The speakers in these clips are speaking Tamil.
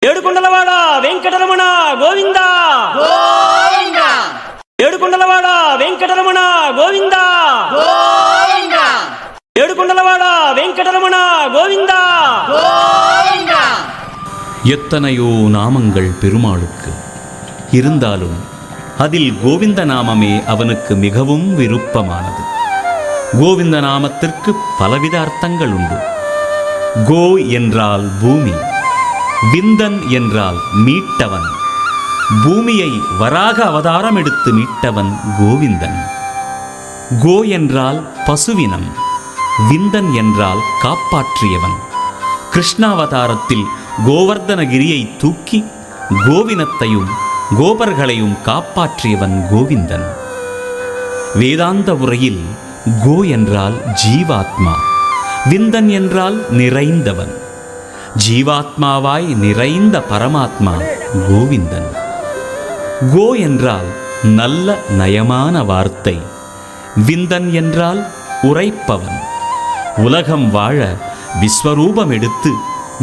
ఏడుకొండలవాడ వెంకటరమణ గోవింద గోవింద ఏడుకొండలవాడ వెంకటరమణ గోవింద గోవింద ఏడుకొండలవాడ వెంకటరమణ గోవింద గోవింద. எத்தனையோ நாமங்கள் பெருமாளுக்கு இருந்தாலும் அதில் கோவிந்த நாமமே அவனுக்கு மிகவும் விருப்பமானது. கோவிந்த நாமத்திற்கு பலவித அர்த்தங்கள் உண்டு. கோ என்றால் பூமி, விந்தன் என்றால் மீட்டவன். பூமியை வராக அவதாரம் எடுத்து மீட்டவன் கோவிந்தன். கோ என்றால் பசுவினம், விந்தன் என்றால் காப்பாற்றியவன். கிருஷ்ணாவதாரத்தில் கோவர்தனகிரியை தூக்கி கோவினத்தையும் கோபர்களையும் காப்பாற்றியவன் கோவிந்தன். வேதாந்த உரையில் கோ என்றால் ஜீவாத்மா, விந்தன் என்றால் நிறைந்தவன். ஜீவாத்மாவாய் நிறைந்த பரமாத்மா கோவிந்தன். கோ என்றால் நல்ல நயமான வார்த்தை, விந்தன் என்றால் உரைப்பவன். உலகம் வாழ விஸ்வரூபம் எடுத்து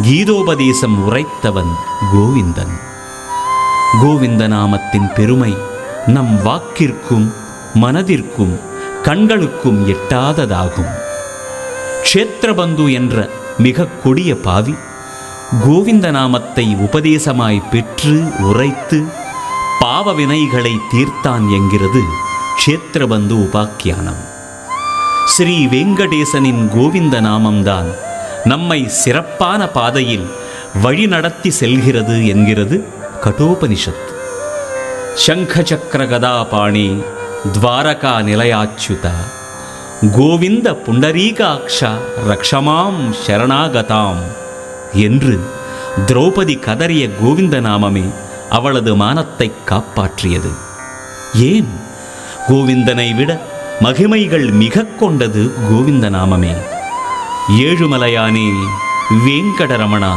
கீதோபதேசம் உரைத்தவன் கோவிந்தன். கோவிந்த நாமத்தின் பெருமை நம் வாக்கிற்கும் மனதிற்கும் கண்களுக்கும் எட்டாததாகும். க்ஷேத்திரபந்து என்ற மிக கொடிய பாவி கோவிந்த நாமத்தை உபதேசமாய் பெற்று உரைத்து பாவ வினைகளை தீர்த்தான் என்கிறது க்ஷேத்திரபந்து உபாக்கியானம். ஸ்ரீ வெங்கடேசனின் கோவிந்த நாமம்தான் நம்மை சிறப்பான பாதையில் வழி நடத்தி செல்கிறது என்கிறது கட்டோபனிஷத். சங்க சக்கர கதாபாணி துவாரகா நிலையாச்சுதா கோவிந்த புண்டரீகாக்ஷா ரக்ஷமாம் சரணாகதாம் என்று திரௌபதி கதறிய கோவிந்த நாமமே அவளது மானத்தை காப்பாற்றியது. ஏன்? கோவிந்தனை விட மகிமைகள் மிக கொண்டது கோவிந்த நாமமே. ஏழுமலையானே வேங்கடரமணா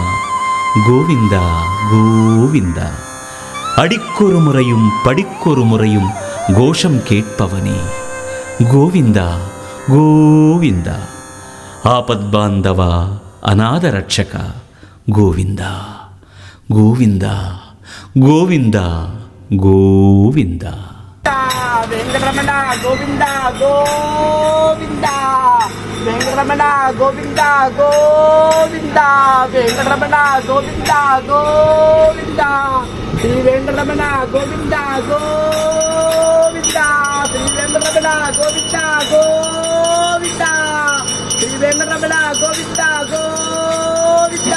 கோவிந்தா கோவிந்தா, அடிக்கொரு முறையும் படிக்கொரு முறையும் கோஷம் கேட்பவனே கோவிந்தா கோவிந்தா, ஆபத்பாந்தவா அநாத ரட்சகா கோவிந்தா கோவிந்தா கோவிந்தா கோவிந்தா. வெங்கடரமண கோவிந்த கோவிந்த வெங்கடரமண கோவிந்த கோவிந்த வெங்கடரமண கோவிந்த கோவிந்த ஸ்ரீ வெங்கடரமண கோவிந்த கோவிந்த ஸ்ரீ வெங்கடரமண கோவிந்த கோவிந்த ஸ்ரீ வெங்கடரமண கோவிந்த கோவிந்த.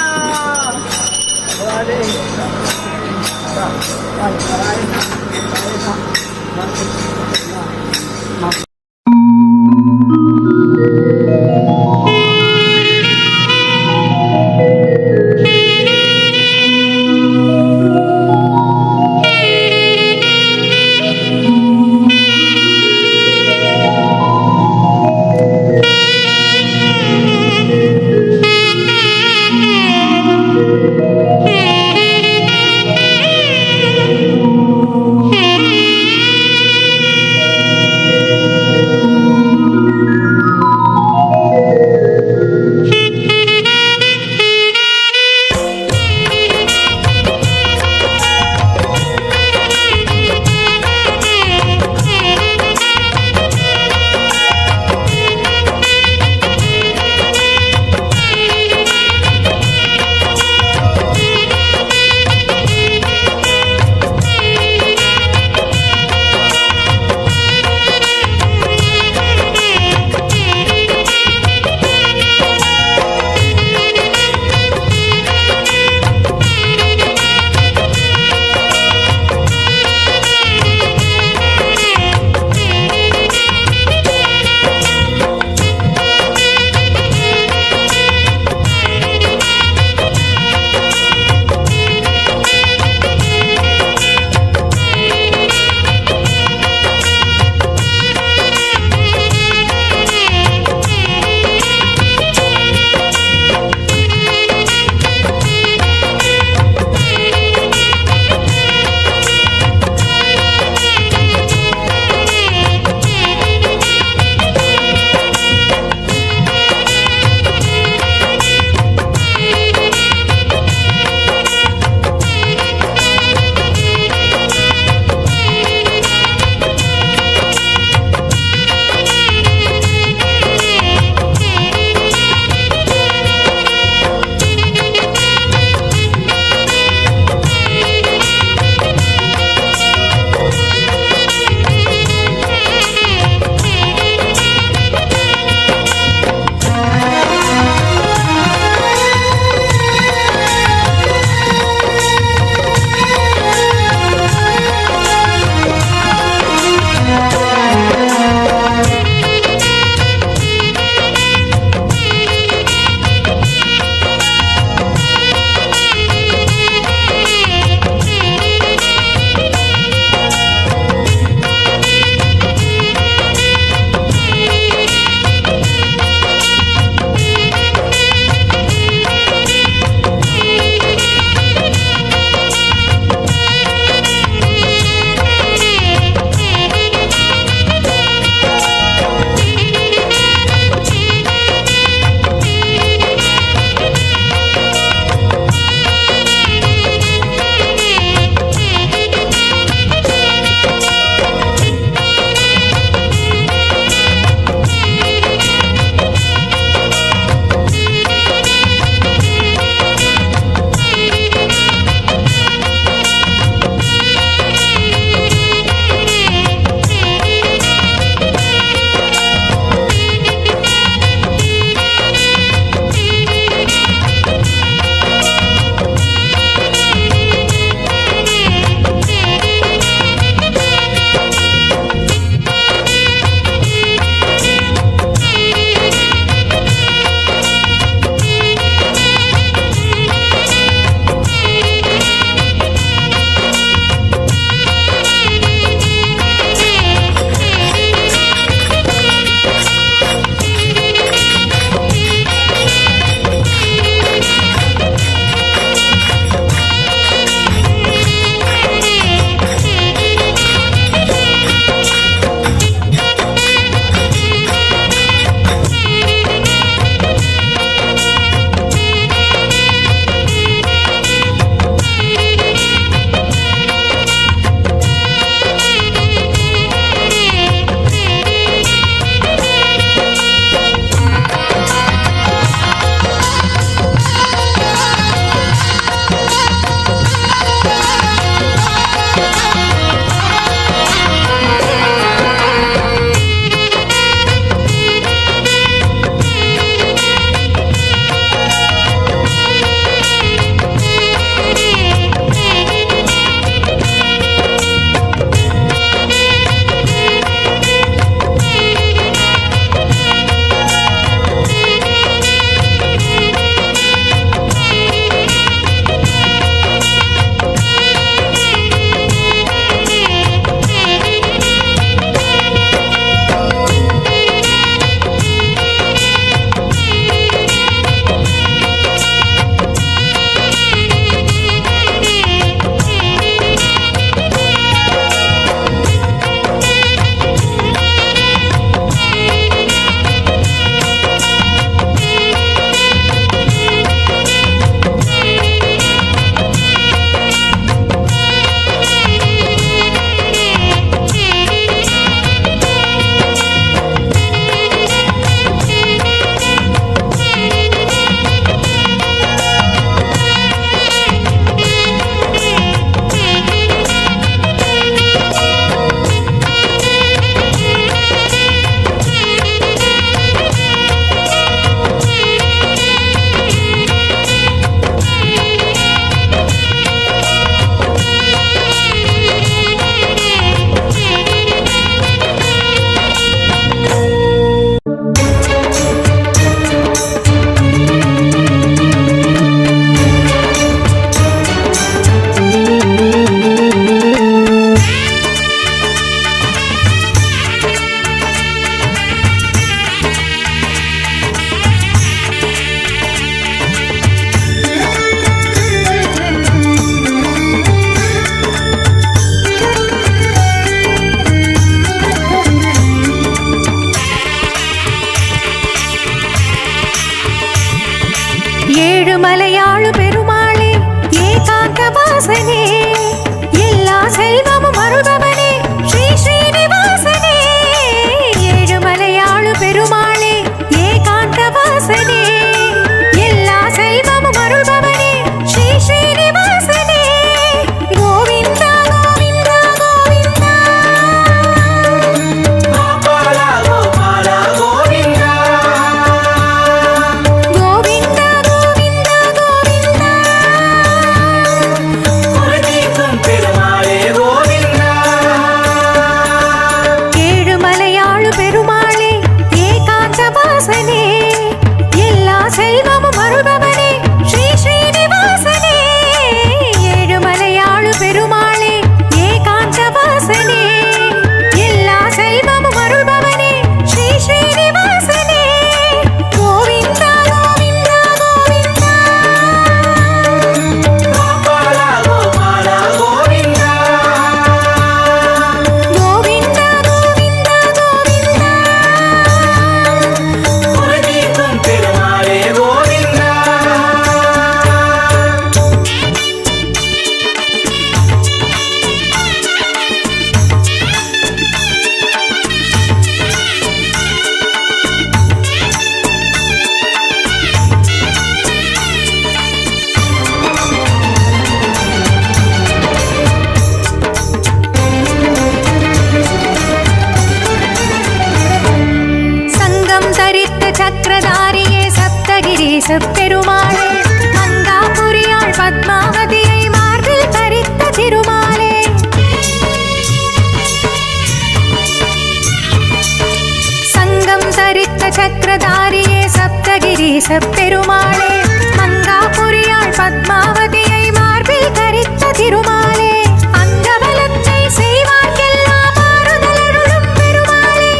நேச பெருமாளே, மங்காபுரியாள் பத்மாவதியை மார்பில் தரித்த திருமாலே, அங்கபலத்தை செய்வார்க்கெல்லாம் ஆறுதலருளும் பெருமாளே,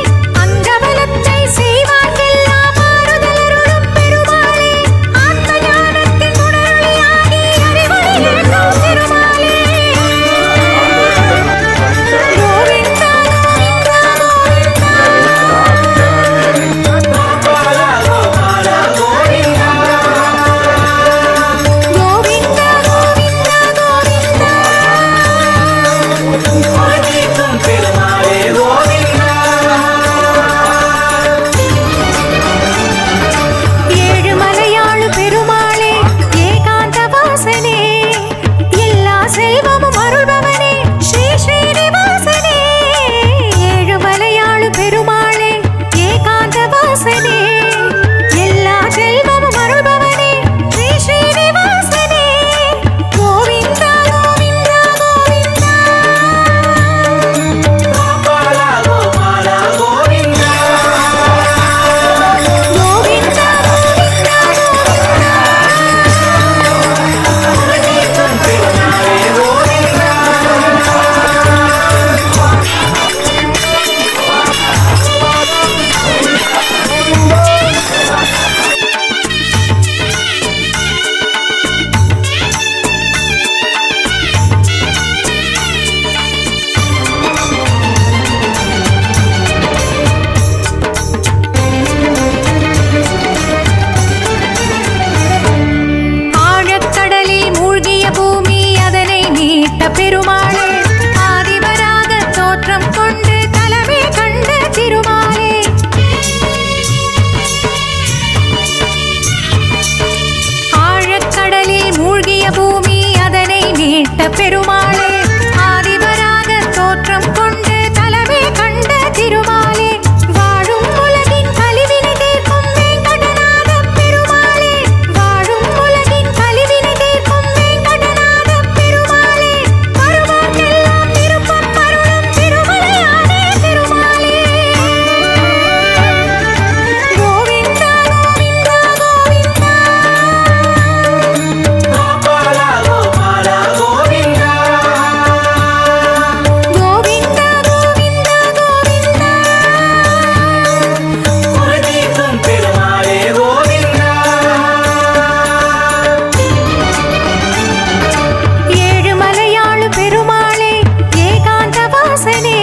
அங்கபலத்தை செய்வார்க்கெல்லாம் ஆறுதலருளும் பெருமாளே, ஆத்ம ஞானத்தின் உணர்வொளியாகி அறிவொளியேற்றும் திருமாலே. கோவிந்தா கோவிந்தா கோவிந்தா கோவிந்தா ஏழு மலையாளு பெருமாளே, ஏகாந்த வாசனே, எல்லா செல்வமும் அருள்பவனே, ஸ்ரீ ஸ்ரீனிவாசனே. ஏழு மலையாளு பெருமாளே, ஏகாந்த வாசனே, எல்லா செல்வமும் அருள்பவனே, ஸ்ரீ ஸ்ரீனிவாசனே. கோவிந்தா கோவிந்தா கோவிந்தா கோவிந்தா கோவிந்தா ஆழக்கடலில் மூழ்கிய பூமி அதனை மீட்ட பெருமாளே, ஆதிவராக தோற்றம் கொண்டு தலமே கண்ட திருமாலே. ஆழக்கடலில் மூழ்கிய பூமி அதனை மீட்ட பெருமாளே, ஆதிவராக தோற்றம் கொண்டு தலமே கண்ட திருமாலே. வாழும் உலகின் கலிவினை தீர்க்கும் வேங்கடநாத பெருமாளே, வாழும் உலகின் கலிவினை தீர்க்கும் வேங்கடநாத பெருமாளே, வருவார்க்கெல்லாம் விருப்பம் அருளும் திருமலையானே திருமாலே. கோவிந்தா கோவிந்தா கோவிந்தா கோவிந்தா கோவிந்தா கோவிந்தா ஏழு மலையாளு பெருமாளே, ஏகாந்த வாசனே,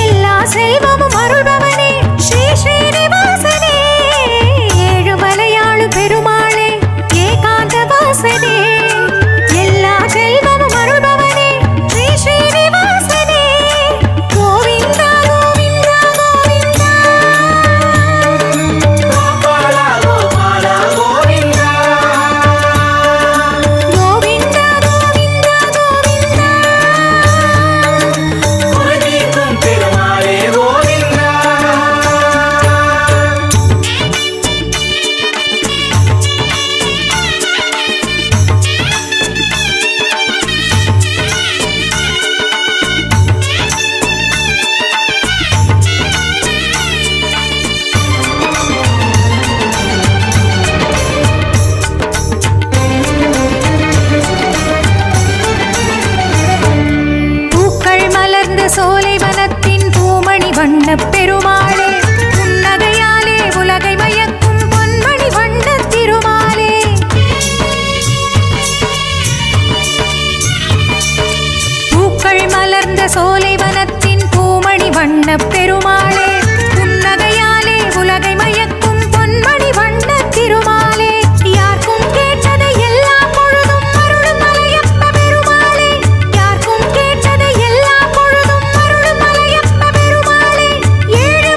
எல்லா செல்வமும் அருள்பவனே, ஸ்ரீ ஸ்ரீனிவாசனே. ஏழு மலையாளு பெருமாளே, ஏகாந்த வாசனே, எல்லா செல்வமும் அருள்பவனே, ஸ்ரீ ஸ்ரீனிவாசனே. கோவிந்தா கோவிந்தா கோவிந்தா கோவிந்தா கோவிந்தா கோவிந்தா பூக்கள் மலர்ந்த சோலைவனத்தின் பூமணி வண்ணப் பெருமாளே, புன்னகையாலே உலகை மயக்கும் பொன்மணி வண்ணத் திருமாலே. பூக்கள் மலர்ந்த சோலைவனத்தின் பூமணி வண்ணப் பெருமாளே, புன்னகையாலே உலகை மயக்கும் பொன்மணி வண்ணத் திருமாலே. யாருக்கும் கேட்டதை எல்லாம் பொழுதும் அருளும் மலையப்ப பெருமாளே, யாருக்கும் கேட்டதை எல்லாம் பொழுதும் அருளும் மலையப்ப பெருமாளே. ஏழு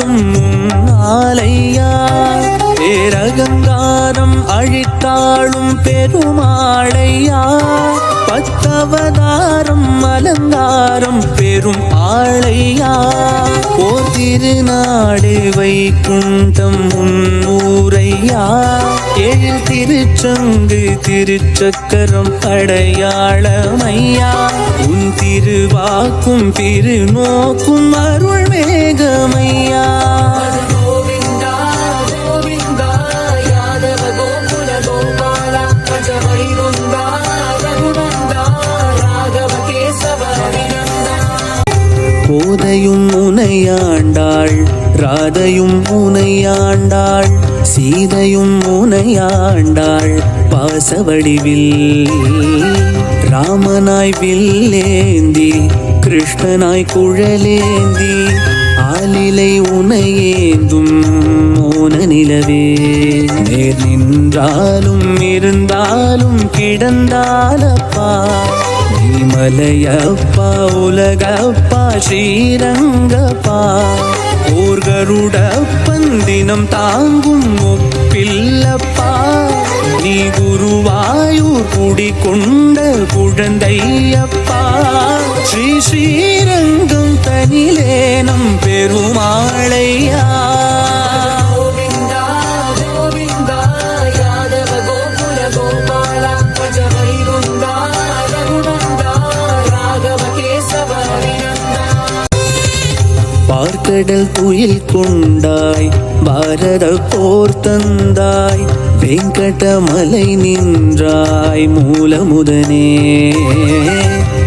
பவதாரம் முன்னாலையா பேரகங்காரம் அழித்தாளும் பெருமாளையா பத்தவதாரம் அலங்காரம் பெரும் ஆளையா ஓர் திருநாடு வைகுண்டம் முன்னூரையா எழில் திருச்சங்கு திருச்சக்கரம் அடையாளமையா உன் திருவாக்கும் திருநோக்கும் அருள் மேகமையா கோதையும் உனையாண்டாள் ராதையும் உனையாண்டாள் சீதையும் உனையாண்டாள் பாசவடிவில் ராமனாய் வில்லேந்தி கிருஷ்ணனாய் குழலேந்தி ஆலிலை உனையேந்தும் மோன நிலவே நேர் நின்றாலும் இருந்தாலும் கிடந்தாலப்பா மலையப்பா உலகப்பா ஸ்ரீரங்கப்பா ஓர் கருடப்பன் தினம் தாங்கும் ஒப்பில்லப்பா நீ குருவாயூர் குடிகொண்ட குழந்தையப்பா ஸ்ரீ ஸ்ரீரங்கம் தனிலே நம் பெருமாளையா பார்க்கடல் துயில் கொண்டாய் பாரத போர் தந்தாய் வெங்கடமலை நின்றாய் மூலமுதனே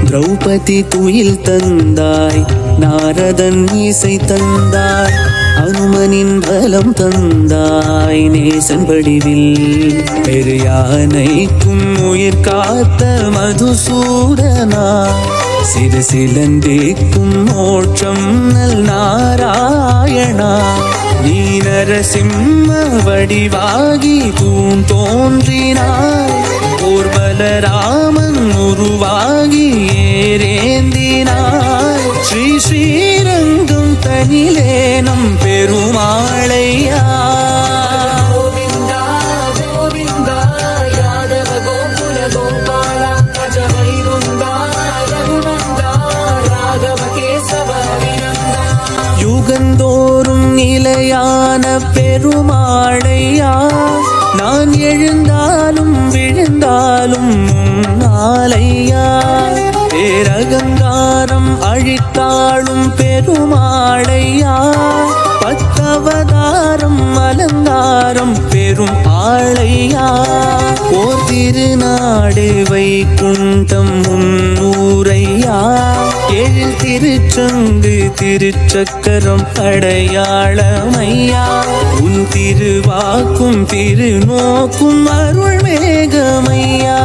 திரௌபதி துயில் தந்தாய் நாரதன் இசை தந்தாய் அனுமனின் பலம் தந்தாய் நேசன் வடிவில் பெரியானைக்கும் உயிர் காத்த மதுசூதனா சிறு சிலந்திக்கும் மோட்சம் நல் நாராயணா நீ நரசிம்ம வடிவாகி தோன்றினாய் ஓர் பலராமன் உருவாகி ஏறேந்தினாய் ஸ்ரீ ஸ்ரீரங்கம் தனிலே நம் பெருமாளையா யுகந்தோறும் நிலையான பெருமாளையா நான் எழுந்தாலும் விழுந்தாலும் நாளையா பேரகங்காரம் அழித்தாளும் பெருமாளையா பத்தவதாரம் அலங்காரம் பெரும் ஆளையா ஓர் திருநாடு வைகுண்டம் முன்னூரையா எழில் திருச்சங்கு திருச்சக்கரம் அடையாளமையா உன் திருவாக்கும் திருநோக்கும் அருள் மேகமையா